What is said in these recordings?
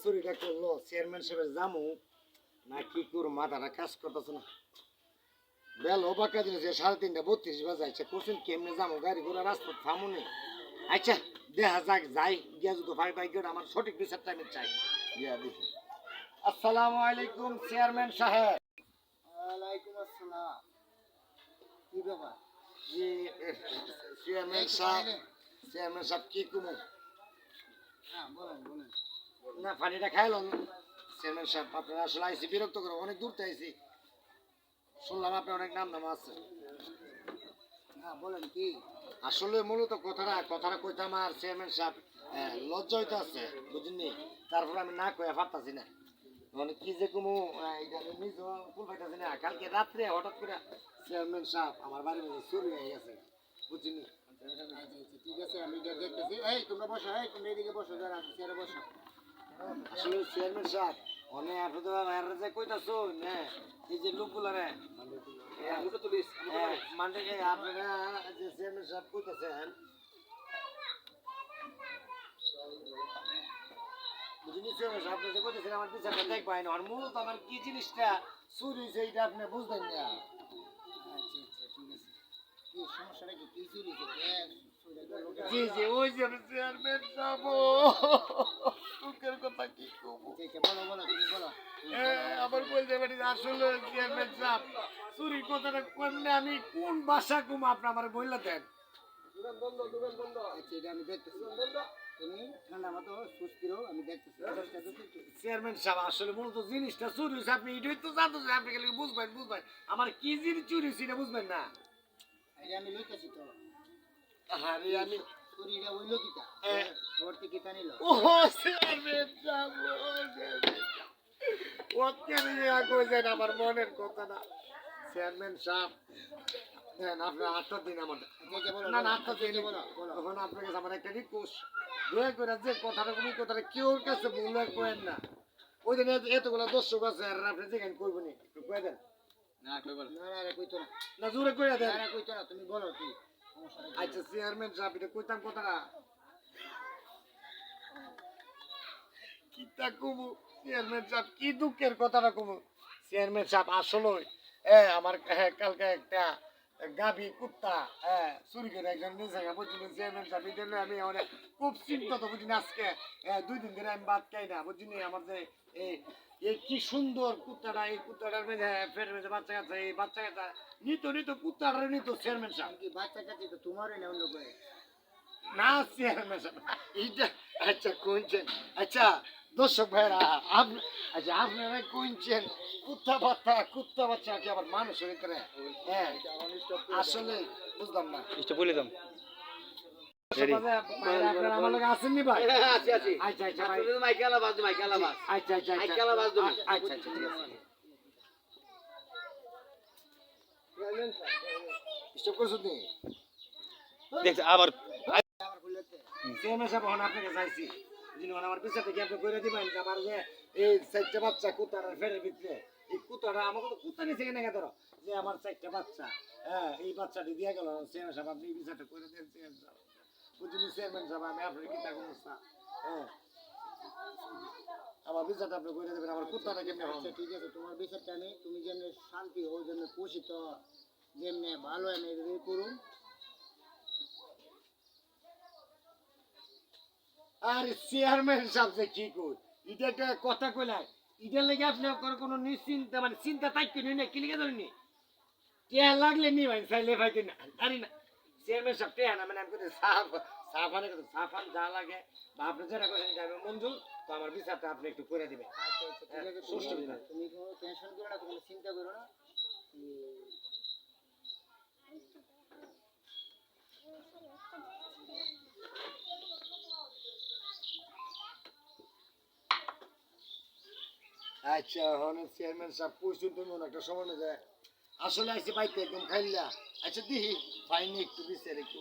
চুরিটা করলো চেয়ারম্যান সাহেবের জামু না কি করো মাথাটা কাজ করতেছে না বেল বাঁকা দিন যে 3:30 বাজাইছে কোশ্চেন কেমনে যাবো গাড়ি ঘোড়া রাস্তা থামুনি আচ্ছা দেখা যাক যাই গিয়া যদি ভাই ভাই আমার সঠিক বিচার টাইমে চাই গিয়া দেখি আসসালামু আলাইকুম চেয়ারম্যান সাহেব। ওয়ালাইকুম আসসালাম। কি ব্যাপার? জি চেয়ারম্যান সাহেব কি কুমু হ্যাঁ বলেন বলেন। না পানিটা খাইলাম চেয়ারম্যান সাহেব আপনারা আসলে আইসি বিরক্ত করে অনেক দূর থেকে আইসি শুনলাম আপনার অনেক নাম নাম আছে। হ্যাঁ বলেন কি? আসলে মূলত কথাটা কইতাম আর চেয়ারম্যান সাহেব লজ্জা হইতে আছে বুঝলি তারপরে আমি না কয়ে পারতাছি না মানে কি যে কোনো নিজে ফুল পাইতাছি না কালকে রাত্রে হঠাৎ করে চেয়ারম্যান সাহেব আমার বাড়ির মধ্যে চুরি হয়ে গেছে বুঝলি। ঠিক আছে আমি দেখতেছি। এই তোমরা বসো, এই তোমরা এদিকে বসো, যারা আছে চেয়ারে বসো। আসলে চেয়ারম্যান সাহেব অনেক আপনি তো যে কইতাছো না এই যে লোকগুলারে মানে আপনারা যে চেয়ারম্যান সাহেব কইতাছেন বুঝলি চেয়ারম্যান সাহেব আপনি যে কইতেছেন আমার বিচারটা দেখবেন আর মূলত আমার কি জিনিসটা চুরি হয়েছে এইটা আপনি বুঝবেন না। আচ্ছা ঠিক আছে। কি সমস্যাটা কি? কি চুরি হয়েছে? জি জি ওই যে চেয়ারম্যান সাহেব দুঃখের কথা কি কবো বলো বলো তুমি বলো। আমার বলতে পারি আসলে চেয়ারম্যান সাহেব চুরি কথাটা করলে আমি কোন ভাষা কম আপনি আমার বললে দেন। আচ্ছা এটা আমি দেখতেছি। তুমি ঠান্ডা মতো সুস্থির হও, আমি দেখতেছি। চেয়ারম্যান সাহেব আসলে মূলত জিনিসটা চুরি হয়েছে আপনি এটাই তো জানতেছেন আপনি গেলে বুঝবেন আমার কি জিনিস চুরি হয়েছে এটা বুঝবেন না। এটা আমি লইতেছি তো। আরে আমি চুরিটা হইল কিটা? ওর থেকে তা নিল। ও চেয়ারম্যান সাহেব ও কেন আমার মনের কথা না চেয়ারম্যান সাহেব দেন আপনার 8 দিন আমার না না 8 দিন তখন আপনার কাছে আমার একটা রিকোয়েস্ট দয়া করে যে কথাটা কোনো কথাটা কেউ কাছে ভুল করেন না ওই দিন এতগুলো দর্শক আছে আর আপনি যেখানে করবেন একটু কয়ে দেন। না কইবো না। না কইতো না। না জোরে কয়ে দেন। না কইতো না, তুমি বলো কি সমস্যা? আচ্ছা চেয়ারম্যান সাহেব এটা কইতাম কথাটা কিতা কমু চেয়ারম্যান সাহেব কি দুঃখের কথাটা কমু চেয়ারম্যান সাহেব আসলে আমার কালকে একটা গাভী কুত্তা চুরি করে একজন নিয়ে বুঝলি চেয়ারম্যান সাহেব এটা আমি অনেক খুব চিন্তিত বুঝলি আজকে 2 দিন ধরে আমি ভাত খাই না বুঝলি আমার যে এই কি সুন্দর কুত্তাটা এই কুত্তাটার মেঝে ফের মেঝে বাচ্চা কাচ্চা এই বাচ্চা কাচ্চা নিত কুত্তাটা নিত চেয়ারম্যান সাহেব কি বাচ্চা কাচ্চা তো তোমারই না অন্য করে না চেয়ারম্যান সাহেব এইটা আচ্ছা কোনছেন আচ্ছা দর্শক ভাইরা আচ্ছা আপনারা কোনছেন কুত্তা বাচ্চা কি আবার মানুষের ভিতরে হ্যাঁ আসলে বুঝলাম না বলে দাম আমার লোক আসেননি ভাই আছি আছি। আচ্ছা আচ্ছা ভাই তুমি মাইকালা বাজ আচ্ছা আচ্ছা মাইকালা বাজ তুমি। আচ্ছা আচ্ছা ঠিক আছে স্টপ করছো তুমি দেখতে আবার আমার খুলেছে। চেয়ারম্যান সাহেব এখন আপনাকে চাইছি যিনি আমার পিছা থেকে আপনি করে দিবেন যে আমার যে এই 4টা বাচ্চা কুত্তাটা ফেরে ভিতরে এই কুত্তাটা আমাকে তো কুত্তা নিচে কেনে ধরো যে আমার 4টা বাচ্চা এই বাচ্চাটি দিয়ে গেল চেয়ারম্যান সাহেব আপনি এই বিচারটা করে দেন চেয়ারম্যান সাহেব বুঝলি চেয়ারম্যান সাহেব আমি আপনার কিতা সমস্যা আমার বিচারটা আপনি করে দেবেন আমার কুত্তাটা কেমনে আচ্ছা ঠিক আছে, তোমার বিচারটা নেই, তুমি যেমনি শান্তি হও, যেমনি পোষিত, যেমনি ভালো আমি এভাবেই করুন। আরে চেয়ারম্যান সাহেব যে কি কই এটা একটা কথা কইলা এটার লেগে আপনি কোনো নিশ্চিন্তা মানে চিন্তা থাকবে না কি লিখে ধরেনি টেয়া লাগলে নি ভাই চাইলে ভাইতে না জানি না চেয়ারম্যান সাহেব টেয়া না মানে আমি কই সাফানে কথা সাফান যা লাগে বা আপনি যেটা করেন এটা আমি মঞ্জুর তো আমার বিচারটা আপনি একটু করে দিবেন। আচ্ছা ঠিক আছে, সুষ্ঠু বিচার। তুমি কোনো টেনশন করো না, কোনো চিন্তা করো না। আচ্ছা হন চেয়ারম্যান সাহেব কইছেন তুমি একটা সময় না যায় আসলে আইসি বাইতে একদম খাইলা আচ্ছা দিহি ফাইনি একটু বিচার একটু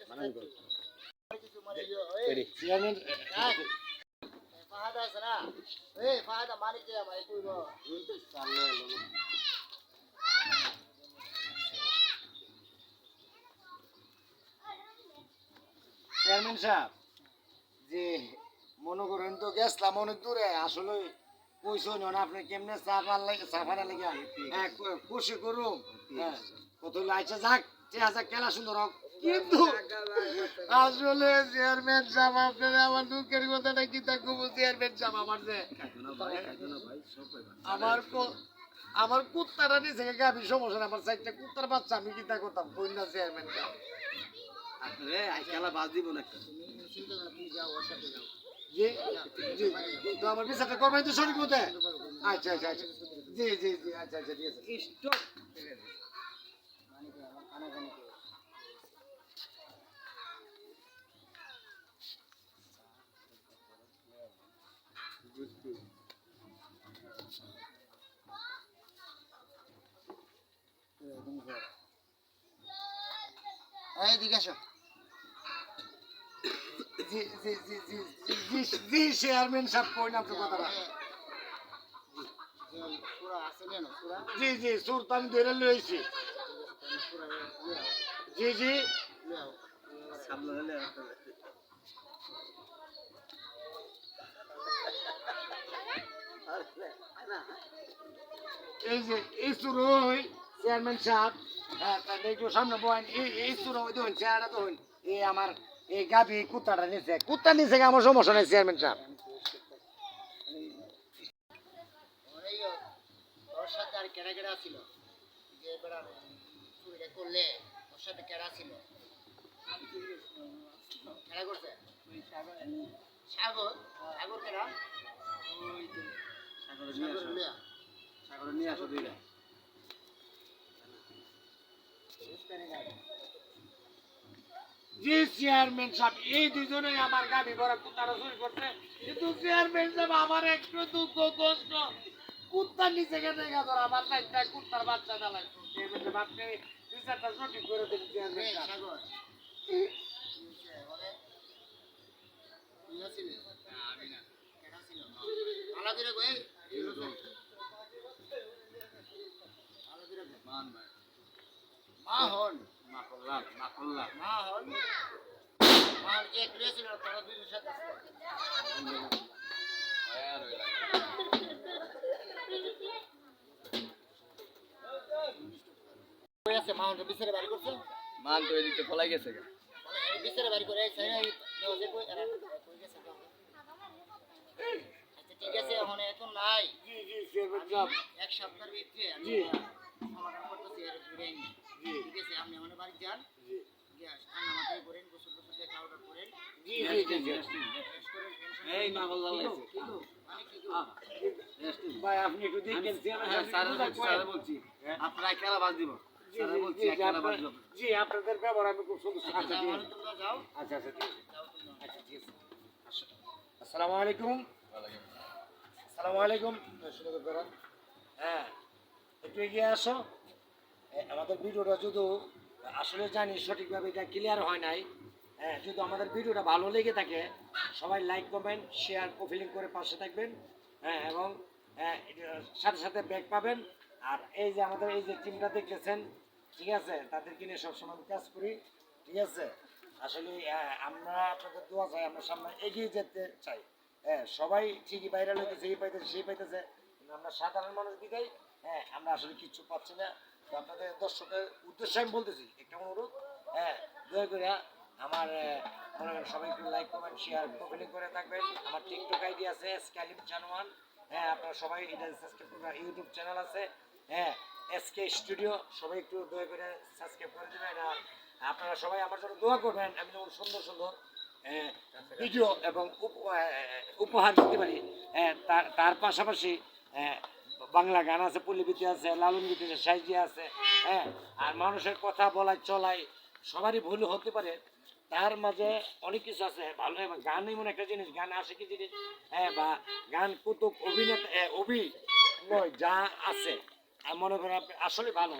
কিছু মানে এই রেডি চেয়ারম্যান ফাহাদা আছে না এই ফাহাদা মানি কে ভাই কইব চেয়ারম্যান সাহেব যে মনে করেন তো গেছিলাম অনেক দূরে আসলে পয়সা নেন আপনি কেমনে চাপানা লেগে খুশি করুন হ্যাঁ কত লাইছে যাক চেহারা খেলা সুন্দর হোক কিন্তু আসলে চেয়ারম্যান সাহেব আপনার আমার দুঃখের কথাটা কি তা খুব চেয়ারম্যান সাহেব আমার যে আমার কুত্তারা নিচে গাভী সমস্যা আমার সাইডটা কুত্তার বাচ্চা আমি কি তা করতাম কই না চেয়ারম্যান সাহেব আরে আই খেলা বাজ দিব না তুমি চিন্তা করো তুমি যাও ওর সাথে যাও জি জি তো আমার বিচারটা করবেন তো সঠিক মতে আচ্ছা আচ্ছা আচ্ছা জি জি জি আচ্ছা আচ্ছা ঠিক আছে স্টপ মানি কে আমার খানা খানি কে এই দিকে আসো জি জি জি জি জি জি চেয়ারম্যান সাহেব কই না তো কথাটা পুরা আছে না পুরা জি জি সুর তো আমি ধরে লইছি পুরা জি জি লিয়াও সামনে হলে এই যে এই সুর হই চেয়ারম্যান সাহেব হ্যাঁ তাহলে একটু সামনে বয়েন এই সুর হই দেখুন চেহারা তো হইন এই আমার এই গাভি কুত্তাটা নিচে কুত্তা নিচে আমার সমস্যা নেই চেয়ারম্যান সাহেব ওরেও ওর সাথে আর কেডা কেডা ছিল যে বেড়া চুরিটা করলে ওর সাথে কেডা ছিল কেডা করছে সাগর সাগর কেডা ওই তো সাগর লিয়া সাগরে নিয়ে আসো দুইটা জি চেয়ারম্যান সাহেব এই দুজনে আমার গাড়ি ভরা কুত্তারা চুরি করছে কিন্তু চেয়ারম্যান সাহেব আমার একটু দুঃখ কষ্ট কুত্তার নিচে গেছে ধর আমার একটা কুত্তার বাচ্চা ডালাই চেয়ারম্যান সাহেব আপনি বিচারটা সঠিক করে দেন চেয়ারম্যান এই সাহেব সাগর ওরে তুই আছিলি আমি না কেডা ছিল ভালো করে কই ভালো করে মান ভাই মাহন মাকল্লা মাহন মাহন কে ক্রিয়েছিল তোরা দুইজন সাথে কই আছে মাহনকে বিচারে বাড়ি করছে মান তো এদিকে ফলাই গেছে গা এই বিচারে বাড়ি করে এই সাইনা দেও যে কই এরা কই গেছে তো আচ্ছা ঠিক আছে এখন এত নাই জি জি চেয়ারম্যান সাহেব এক সপ্তাহের ভিতরে আমি জি। সমাধান করতেছি এর ফিরেন জি। ঠিক আছে আপনি আমার বাড়ি যান জি গ্যাস ঠান্ডা মাথায় করেন গোসল গোসল দিয়ে খাওয়া দাওয়া করেন জি জি জি রেস্ট করেন টেনশন এই মাকল্লা লাইছে মানে কি ভাই আপনি একটু দেখেন চেয়ারম্যান স্যার বলছি আপনারা খেলা বাজ দিব স্যার বলছি খেলা বাজ দিব জি আপনাদের ব্যবহার আমি খুব সুন্দর আচ্ছা ঠিক আছে তোমরা যাও আচ্ছা আচ্ছা ঠিক আছে আচ্ছা ঠিক আছে আসসালামু আলাইকুম আসসালামু আলাইকুম শুরু করুন হ্যাঁ একটু এগিয়ে আসো আমাদের ভিডিওটা যদি আসলে জানি সঠিকভাবে এটা ক্লিয়ার হয় নাই হ্যাঁ যদি আমাদের ভিডিওটা ভালো লেগে থাকে সবাই লাইক কমেন্ট শেয়ার প্রোফাইলিং করে পাশে থাকবেন হ্যাঁ এবং এটার সাথে সাথে ব্যাক পাবেন আর এই যে আমাদের এই যে টিমটা দেখতেছেন ঠিক আছে তাদেরকে নিয়ে সবসময় আমি কাজ করি ঠিক আছে আসলে আমরা আপনাদের দোয়া চাই আমরা সামনে এগিয়ে যেতে চাই হ্যাঁ সবাই ঠিকই বাইরে লইতেছে এই পাইতেছে সেই পাইতেছে কিন্তু আমরা সাধারণ মানুষ বিদায় হ্যাঁ আমরা আসলে কিচ্ছু পাচ্ছি না তো আপনাদের দর্শকের উদ্দেশ্যে আমি বলতেছি একটা অনুরোধ হ্যাঁ দয়া করে আমার মনে করেন সবাই একটু লাইক কমেন্ট শেয়ার প্রোফাইলিং করে থাকবেন আমার টিকটক আইডি আছে স্ক্যালিম জানোয়ান হ্যাঁ আপনারা সবাই এটা সাবস্ক্রাইব করবেন ইউটিউব চ্যানেল আছে হ্যাঁ এসকে স্টুডিও সবাই একটু দয়া করে সাবস্ক্রাইব করে দেবেন আর আপনারা সবাই আমার জন্য দোয়া করবেন আমি যেমন সুন্দর সুন্দর ভিডিও এবং উপহার দিতে পারি তার পাশাপাশি বাংলা গান আছে পল্লীবিদ্যা আছে লালন গীতি আছে সাহিত্য আছে হ্যাঁ আর মানুষের কথা বলায় চলায় সবারই ভুল হতে পারে তার মাঝে অনেক কিছু আছে ভালো এবং গান এমন একটা জিনিস গান আসে কি জিনিস হ্যাঁ বা গান কৌতুক অভিনয় যা আছে আর মনে করেন আপনি আসলে ভালো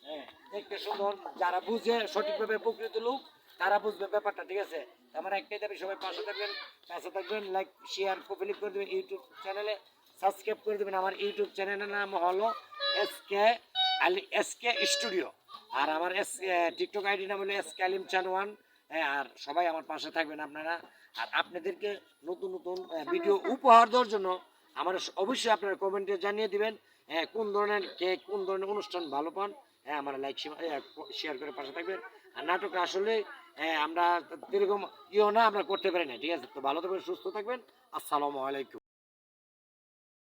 হ্যাঁ দেখতে সুন্দর যারা বুঝে সঠিকভাবে প্রকৃত লোক তারা বুঝবে ব্যাপারটা, ঠিক আছে? তো আমার একটাই দাবি, সবাই পাশে থাকবেন, লাইক শেয়ার কপি করে দেবেন, ইউটিউব চ্যানেলে সাবস্ক্রাইব করে দেবেন। আমার ইউটিউব চ্যানেলের নাম হলো এসকে স্টুডিও, আর আমার টিকটক আইডি নাম হলো এসকে আলিম চান 1। আর সবাই আমার পাশে থাকবেন আপনারা। আর আপনাদেরকে নতুন নতুন ভিডিও উপহার দেওয়ার জন্য আমার অবশ্যই আপনারা কমেন্টে জানিয়ে দিবেন কোন ধরনের কেক, কোন ধরনের অনুষ্ঠান ভালো পান। আমার লাইক শেয়ার করে পাশে থাকবেন। আর নাটক আসলে আমরা এরকম ইও না, আমরা করতে পারি না, ঠিক আছে? তো ভালো থাকবেন, সুস্থ থাকবেন। আসসালামু আলাইকুম।